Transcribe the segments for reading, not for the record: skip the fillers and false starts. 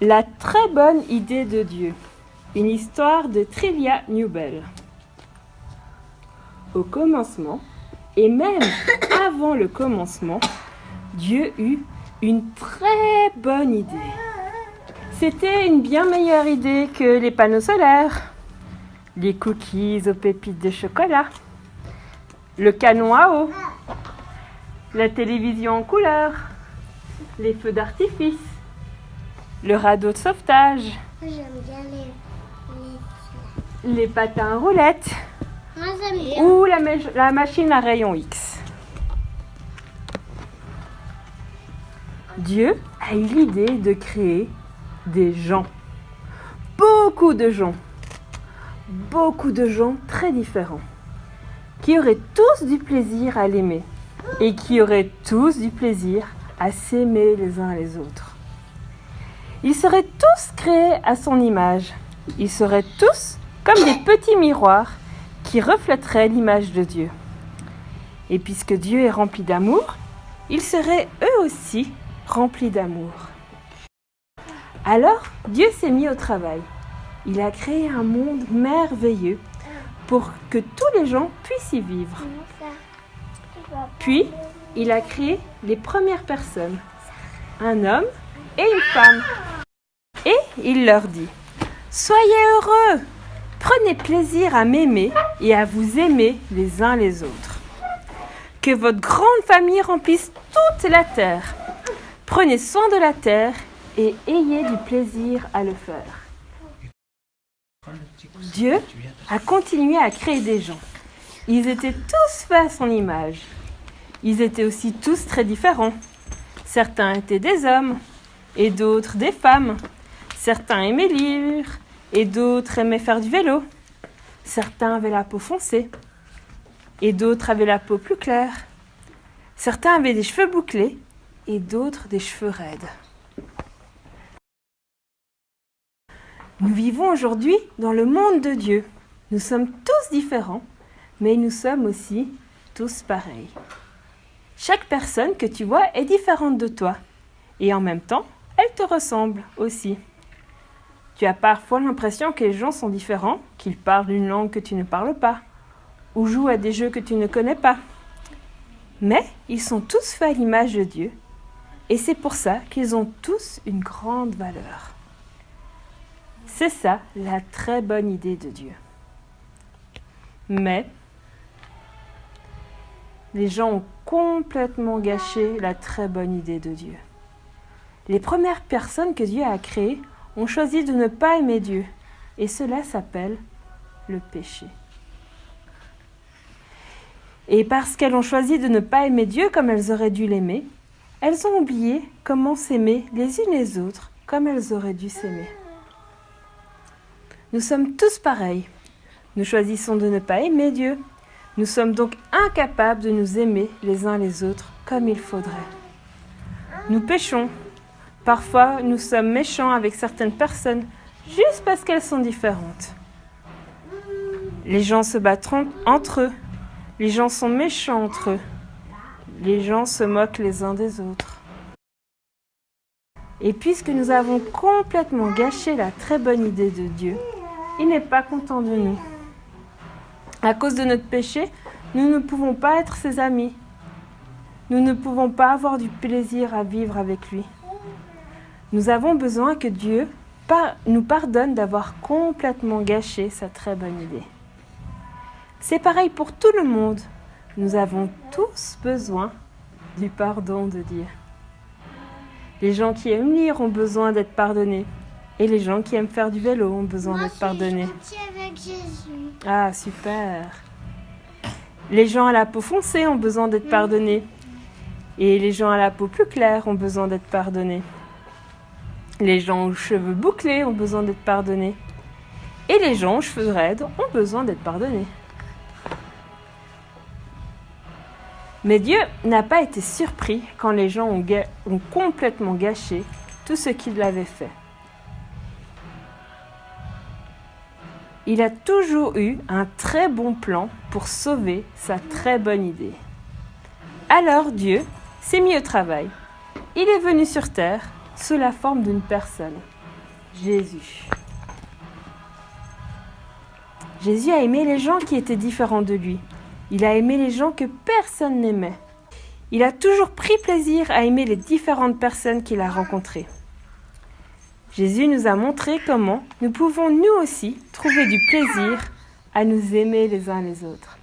La très bonne idée de Dieu. Une histoire de Trillia Newbell. Au commencement, et même avant le commencement, Dieu eut une très bonne idée. C'était une bien meilleure idée que les panneaux solaires, les cookies aux pépites de chocolat, le canon à eau, la télévision en couleur, les feux d'artifice, le radeau de sauvetage, J'aime bien les patins à roulettes Moi, j'aime bien. ou la machine à rayon X. Dieu a eu l'idée de créer des gens. Beaucoup de gens très différents, qui auraient tous du plaisir à l'aimer et qui auraient tous du plaisir à s'aimer les uns les autres. Ils seraient tous créés à son image. Ils seraient tous comme des petits miroirs qui reflèteraient l'image de Dieu. Et puisque Dieu est rempli d'amour, ils seraient eux aussi remplis d'amour. Alors, Dieu s'est mis au travail. Il a créé un monde merveilleux pour que tous les gens puissent y vivre. Puis, il a créé les premières personnes, un homme et une femme. Et il leur dit, « Soyez heureux, prenez plaisir à m'aimer et à vous aimer les uns les autres. Que votre grande famille remplisse toute la terre. Prenez soin de la terre et ayez du plaisir à le faire. » Dieu a continué à créer des gens. Ils étaient tous faits à son image. Ils étaient aussi tous très différents. Certains étaient des hommes et d'autres des femmes. Certains aimaient lire et d'autres aimaient faire du vélo. Certains avaient la peau foncée et d'autres avaient la peau plus claire. Certains avaient des cheveux bouclés et d'autres des cheveux raides. Nous vivons aujourd'hui dans le monde de Dieu. Nous sommes tous différents, mais nous sommes aussi tous pareils. Chaque personne que tu vois est différente de toi et en même temps, elle te ressemble aussi. Tu as parfois l'impression que les gens sont différents, qu'ils parlent une langue que tu ne parles pas ou jouent à des jeux que tu ne connais pas. Mais ils sont tous faits à l'image de Dieu et c'est pour ça qu'ils ont tous une grande valeur. C'est ça la très bonne idée de Dieu. Mais les gens ont complètement gâché la très bonne idée de Dieu. Les premières personnes que Dieu a créées ont choisi de ne pas aimer Dieu. Et cela s'appelle le péché. Et parce qu'elles ont choisi de ne pas aimer Dieu comme elles auraient dû l'aimer, elles ont oublié comment s'aimer les unes les autres comme elles auraient dû s'aimer. Nous sommes tous pareils. Nous choisissons de ne pas aimer Dieu. Nous sommes donc incapables de nous aimer les uns les autres comme il faudrait. Nous péchons. Parfois, nous sommes méchants avec certaines personnes juste parce qu'elles sont différentes. Les gens se battent entre eux. Les gens sont méchants entre eux. Les gens se moquent les uns des autres. Et puisque nous avons complètement gâché la très bonne idée de Dieu, il n'est pas content de nous. À cause de notre péché, nous ne pouvons pas être ses amis. Nous ne pouvons pas avoir du plaisir à vivre avec lui. Nous avons besoin que Dieu nous pardonne d'avoir complètement gâché sa très bonne idée. C'est pareil pour tout le monde. Nous avons tous besoin du pardon de Dieu. Les gens qui aiment lire ont besoin d'être pardonnés. Et les gens qui aiment faire du vélo ont besoin d'être pardonnés. Moi, je suis gentille avec Jésus. Ah, super. Les gens à la peau foncée ont besoin d'être pardonnés. Et les gens à la peau plus claire ont besoin d'être pardonnés. Les gens aux cheveux bouclés ont besoin d'être pardonnés. Et les gens aux cheveux raides ont besoin d'être pardonnés. Mais Dieu n'a pas été surpris quand les gens ont complètement gâché tout ce qu'il avait fait. Il a toujours eu un très bon plan pour sauver sa très bonne idée. Alors Dieu s'est mis au travail. Il est venu sur terre sous la forme d'une personne. Jésus. Jésus a aimé les gens qui étaient différents de lui. Il a aimé les gens que personne n'aimait. Il a toujours pris plaisir à aimer les différentes personnes qu'il a rencontrées. Jésus nous a montré comment nous pouvons nous aussi trouver du plaisir à nous aimer les uns les autres.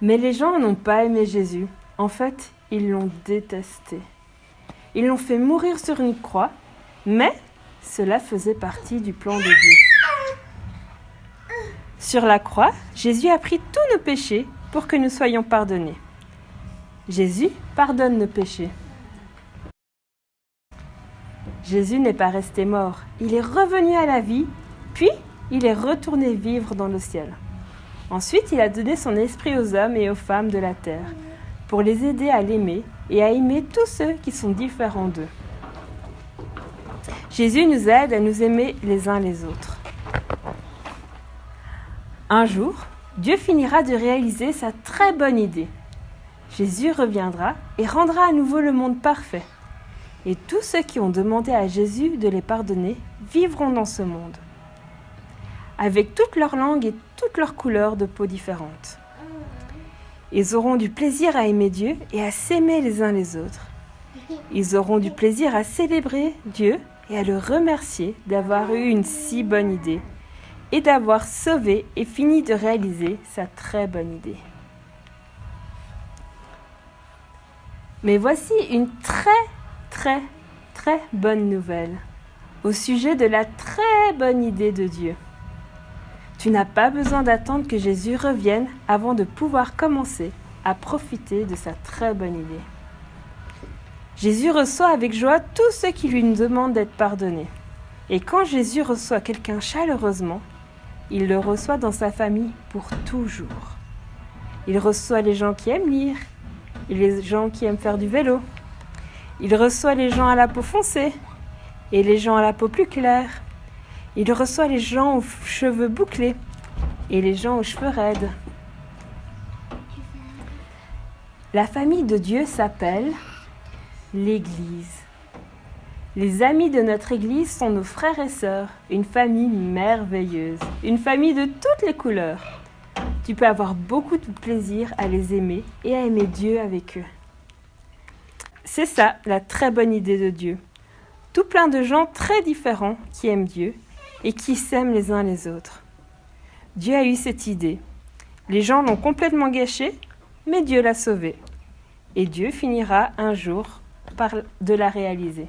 Mais les gens n'ont pas aimé Jésus. En fait, ils l'ont détesté. Ils l'ont fait mourir sur une croix, mais cela faisait partie du plan de Dieu. Sur la croix, Jésus a pris tous nos péchés pour que nous soyons pardonnés. Jésus pardonne nos péchés. Jésus n'est pas resté mort, il est revenu à la vie, puis il est retourné vivre dans le ciel. Ensuite, il a donné son esprit aux hommes et aux femmes de la terre, pour les aider à l'aimer et à aimer tous ceux qui sont différents d'eux. Jésus nous aide à nous aimer les uns les autres. Un jour, Dieu finira de réaliser sa très bonne idée. Jésus reviendra et rendra à nouveau le monde parfait. Et tous ceux qui ont demandé à Jésus de les pardonner vivront dans ce monde, avec toutes leurs langues et toutes leurs couleurs de peau différentes. Ils auront du plaisir à aimer Dieu et à s'aimer les uns les autres. Ils auront du plaisir à célébrer Dieu et à le remercier d'avoir eu une si bonne idée et d'avoir sauvé et fini de réaliser sa très bonne idée. Mais voici une très bonne nouvelle au sujet de la très bonne idée de Dieu. Tu n'as pas besoin d'attendre que Jésus revienne avant de pouvoir commencer à profiter de sa très bonne idée. Jésus reçoit avec joie tous ceux qui lui demandent d'être pardonnés. Et quand Jésus reçoit quelqu'un chaleureusement, il le reçoit dans sa famille pour toujours. Il reçoit les gens qui aiment lire et les gens qui aiment faire du vélo. Il reçoit les gens à la peau foncée et les gens à la peau plus claire. Il reçoit les gens aux cheveux bouclés et les gens aux cheveux raides. La famille de Dieu s'appelle l'Église. Les amis de notre Église sont nos frères et sœurs, une famille merveilleuse, une famille de toutes les couleurs. Tu peux avoir beaucoup de plaisir à les aimer et à aimer Dieu avec eux. C'est ça, la très bonne idée de Dieu. Tout plein de gens très différents qui aiment Dieu et qui s'aiment les uns les autres. Dieu a eu cette idée. Les gens l'ont complètement gâchée, mais Dieu l'a sauvée. Et Dieu finira un jour par de la réaliser.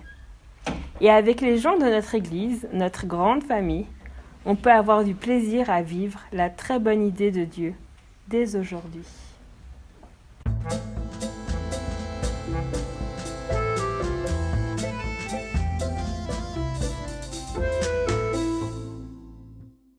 Et avec les gens de notre Église, notre grande famille, on peut avoir du plaisir à vivre la très bonne idée de Dieu dès aujourd'hui.